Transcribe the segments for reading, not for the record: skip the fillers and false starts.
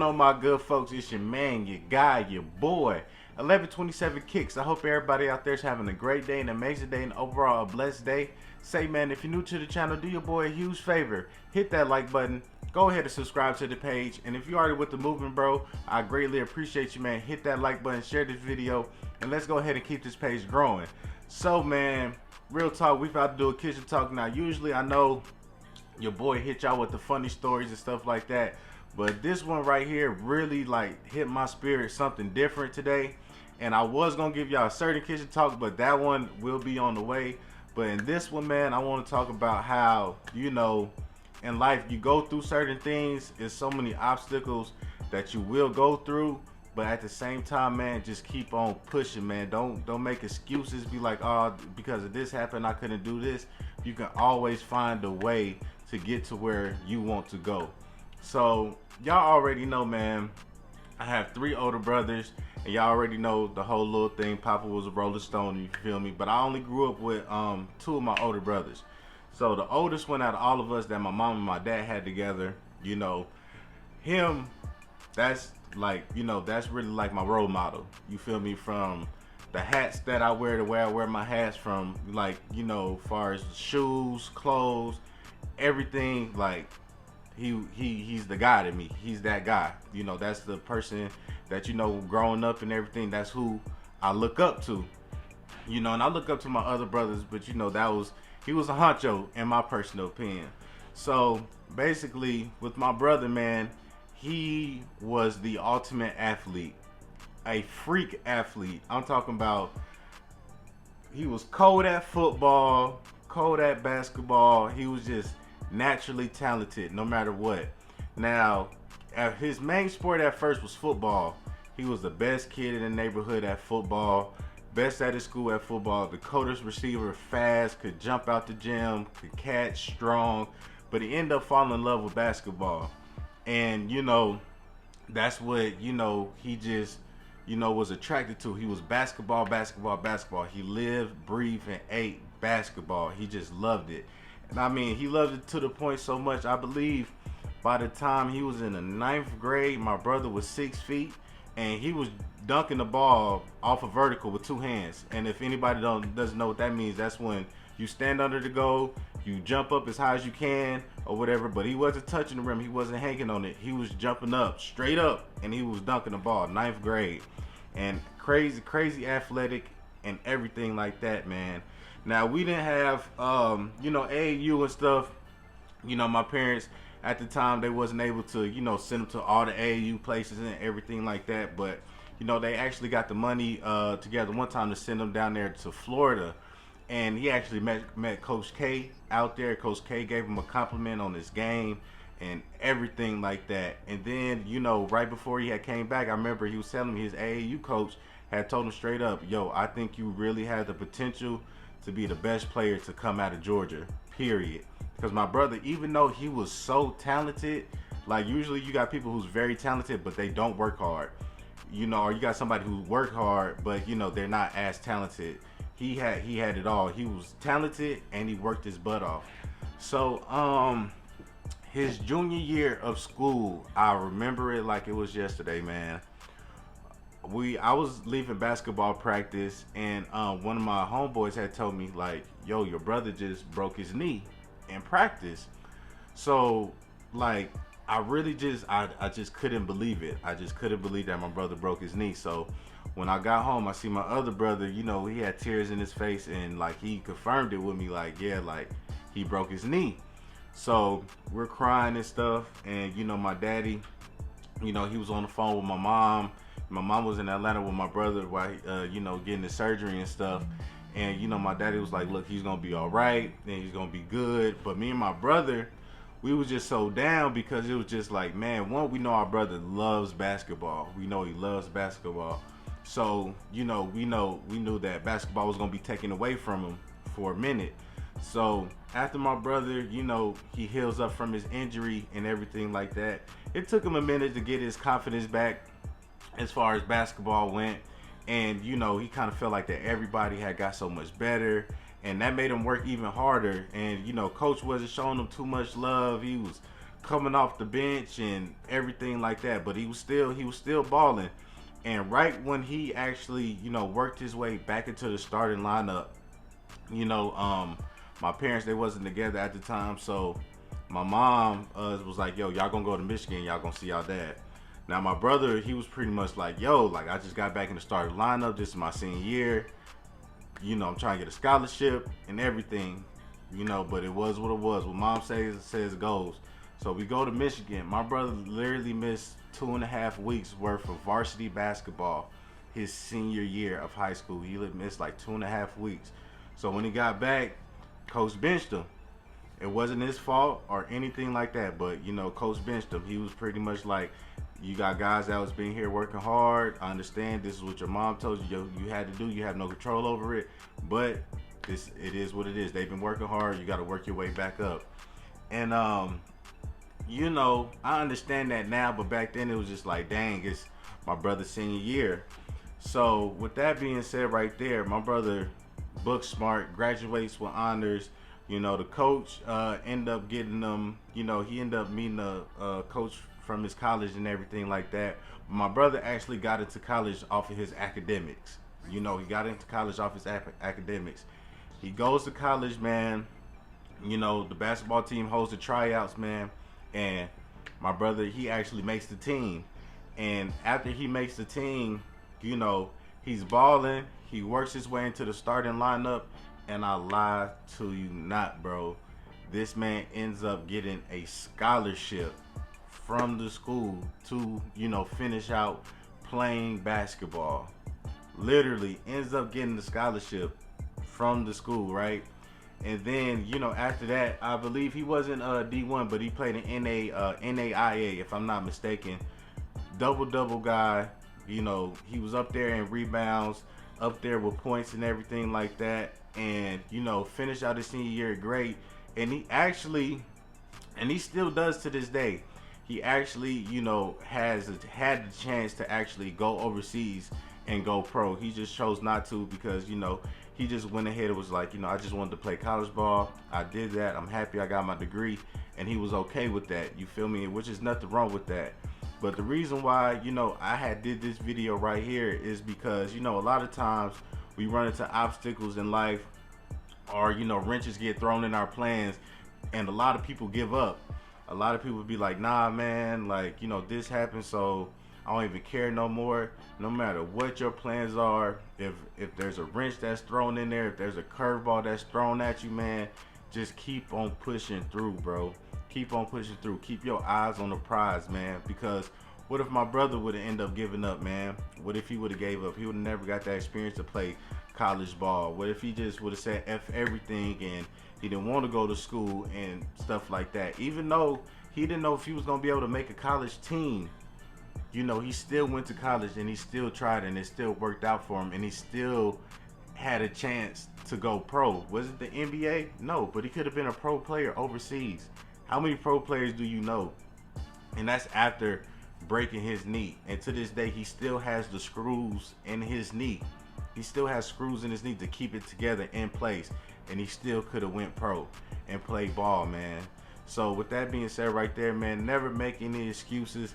on, my good folks? It's your man, your guy, your boy, 1127 Kicks. I hope everybody out there is having a great day, an amazing day, and overall a blessed day. Say, man, if you're new to the channel, do your boy a huge favor. Hit that like button. Go ahead and subscribe to the page. And if you're already with the movement, bro, I greatly appreciate you, man. Hit that like button, share this video, and let's go ahead and keep this page growing. So, man, real talk, we about to do a kitchen talk now. Usually, I know your boy hit y'all with the funny stories and stuff like that, but this one right here really like hit my spirit, something different today. And I was gonna give y'all a certain kitchen talk, but that one will be on the way. But in this one, man, I want to talk about how, you know, in life you go through certain things. There's so many obstacles that you will go through, but at the same time, man, just keep on pushing, man. Don't make excuses. Be like, oh, because of this happened, I couldn't do this. You can always find a way to get to where you want to go. So y'all already know, man, I have 3 older brothers, and y'all already know the whole little thing. Papa was a Rolling Stone, you feel me? But I only grew up with 2 of my older brothers. So the oldest one out of all of us that my mom and my dad had together, you know, him, that's like, you know, that's really like my role model. You feel me? From the hats that I wear, the way I wear my hats, from like, you know, far as shoes, clothes, everything, like he's the guy to me. He's that guy. You know, that's the person that, you know, growing up and everything, that's who I look up to. You know, and I look up to my other brothers, but you know, he was a honcho in my personal opinion. So basically with my brother, man, he was the ultimate athlete, a freak athlete. I'm talking about, he was cold at football, cold at basketball. He was just naturally talented no matter what. Now, his main sport at first was football. He was the best kid in the neighborhood at football, best at his school at football, the coldest receiver, fast, could jump out the gym, could catch, strong, but he ended up falling in love with basketball. And you know, that's what, you know, he just, you know, was attracted to. He was basketball, basketball, basketball. He lived, breathed, and ate basketball. He just loved it. And I mean, he loved it to the point so much, I believe by the time he was in the 9th grade, my brother was 6 feet, and he was dunking the ball off a vertical with 2 hands. And if anybody doesn't know what that means, that's when you stand under the goal, you jump up as high as you can or whatever, but he wasn't touching the rim, he wasn't hanging on it, he was jumping up, straight up, and he was dunking the ball, 9th grade. And crazy athletic and everything like that, man. Now, we didn't have, you know, AAU and stuff. You know, my parents at the time, they wasn't able to, you know, send him to all the AAU places and everything like that. But, you know, they actually got the money together one time to send him down there to Florida. And he actually met Coach K out there. Coach K gave him a compliment on his game and everything like that. And then, you know, right before he had came back, I remember he was telling me his AAU coach had told him straight up, yo, I think you really had the potential to be the best player to come out of Georgia, period. Because my brother, even though he was so talented, like usually you got people who's very talented but they don't work hard, you know, or you got somebody who work hard but, you know, they're not as talented. He had it all. He was talented and he worked his butt off. So his junior year of school, I remember it like it was yesterday, man. I was leaving basketball practice, and one of my homeboys had told me, like, yo, your brother just broke his knee in practice. So like, I really just I just couldn't believe it. I just couldn't believe that my brother broke his knee. So when I got home, I see my other brother, you know, he had tears in his face, and like he confirmed it with me, like, yeah, like he broke his knee. So we're crying and stuff, and you know, my daddy, you know, he was on the phone with my mom. My mom was in Atlanta with my brother while you know, getting the surgery and stuff. And you know, my daddy was like, look, he's gonna be all right, and he's gonna be good. But me and my brother, we was just so down, because it was just like, man, one, we know our brother loves basketball. We know he loves basketball. So, you know, we knew that basketball was gonna be taken away from him for a minute. So after my brother, you know, he heals up from his injury and everything like that, it took him a minute to get his confidence back as far as basketball went. And you know, he kind of felt like that everybody had got so much better, and that made him work even harder. And you know, coach wasn't showing him too much love. He was coming off the bench and everything like that. But he was still balling. And right when he actually, worked his way back into the starting lineup, you know, my parents, they wasn't together at the time, so my mom was like, yo, y'all gonna go to Michigan, y'all gonna see y'all dad. Now my brother, he was pretty much like, yo, like I just got back in the starting lineup, this is my senior year, I'm trying to get a scholarship and everything, but it was what it was. What mom says goes. So we go to Michigan. My brother literally missed 2.5 weeks worth of varsity basketball his senior year of high school. He missed like 2.5 weeks. So when he got back, coach benched him. It wasn't his fault or anything like that, but coach benched him. He was pretty much like, you got guys that was being here working hard. I understand this is what your mom told you you had to do. You have no control over it, but it is what it is. They've been working hard. You got to work your way back up. And I understand that now, but back then it was just like, dang, it's my brother's senior year. So with that being said right there, my brother, book smart, graduates with honors. The coach ended up getting them, he ended up meeting a coach from his college and everything like that. But my brother actually got into college off of his academics. He got into college off his academics. He goes to college, man. The basketball team holds the tryouts, man. And my brother, he actually makes the team. And after he makes the team, he's balling. He works his way into the starting lineup. And I lie to you not, bro. This man ends up getting a scholarship from the school to, finish out playing basketball. Literally ends up getting the scholarship from the school, right? And then, after that, I believe he wasn't D1, but he played in NAIA, if I'm not mistaken. Double guy. He was up there in rebounds, up there with points and everything like that. And, finished out his senior year great. And he actually, and he still does to this day, he actually, had the chance to actually go overseas and go pro. He just chose not to because, he just went ahead and was like, I just wanted to play college ball. I did that. I'm happy I got my degree. And he was okay with that. You feel me? Which is nothing wrong with that. But the reason why, I did this video right here is because, a lot of times we run into obstacles in life or, wrenches get thrown in our plans and a lot of people give up. A lot of people be like, nah, man, like, this happened, so I don't even care no more. No matter what your plans are, if there's a wrench that's thrown in there, if there's a curveball that's thrown at you, man, just keep on pushing through, bro. Keep on pushing through. Keep your eyes on the prize, man. Because what if my brother would have ended up giving up, man? What if he would have gave up? He would have never got that experience to play college ball. What if he just would have said F everything and he didn't want to go to school and stuff like that? Even though he didn't know if he was going to be able to make a college team, he still went to college and he still tried and it still worked out for him and he still had a chance to go pro. Was it the NBA? No, but he could have been a pro player overseas. How many pro players do you know? And that's after breaking his knee. And to this day, he still has the screws in his knee. He still has screws in his knee to keep it together in place. And he still could have went pro and played ball, man. So with that being said right there, man, never make any excuses.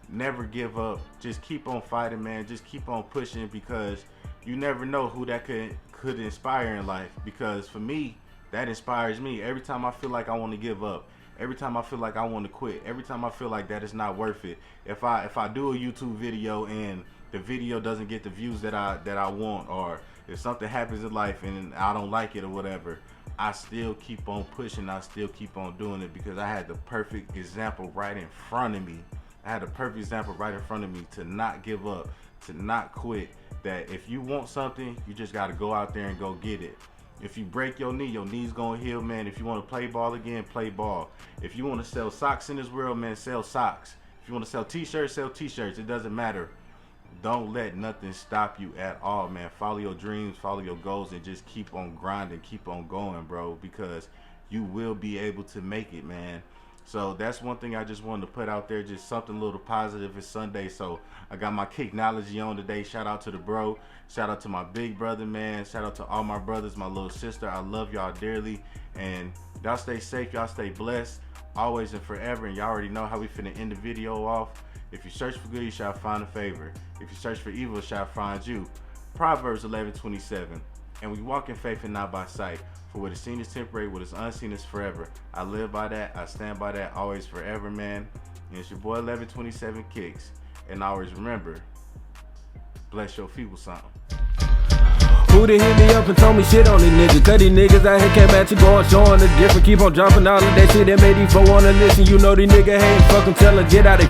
Never give up. Just keep on fighting, man. Just keep on pushing because you never know who that could inspire in life. Because for me, that inspires me. Every time I feel like I want to give up, every time I feel like I want to quit, every time I feel like that is not worth it. If I do a YouTube video and the video doesn't get the views that I want, or if something happens in life and I don't like it or whatever, I still keep on pushing. I still keep on doing it because I had the perfect example right in front of me. I had a perfect example right in front of me to not give up, to not quit. That if you want something, you just got to go out there and go get it. If you break your knee, your knee's gonna heal, man. If you want to play ball again, play ball. If you want to sell socks in this world, man, sell socks. If you want to sell t-shirts, sell t-shirts. It doesn't matter. Don't let nothing stop you at all, man. Follow your dreams, follow your goals, and just keep on grinding, keep on going, bro, because you will be able to make it, man. So that's one thing I just wanted to put out there, just something a little positive. It's Sunday, so I got my Kicknology on today. Shout out to the bro. Shout out to my big brother, man. Shout out to all my brothers, my little sister. I love y'all dearly. And y'all stay safe. Y'all stay blessed. Always and forever. And y'all already know how we finna end the video off. If you search for good, you shall find a favor. If you search for evil, it shall find you. Proverbs 11:27. And we walk in faith and not by sight. For what is seen is temporary, what is unseen is forever. I live by that, I stand by that, always forever, man. And it's your boy 1127 Kicks. And always remember, bless your feet with something. Who done hit me up and told me shit on these niggas? Cause these niggas out here came at you going, showing the different. Keep on dropping all of that shit that made these folk wanna listen. You know these niggas hate, fuck them, tell them get out of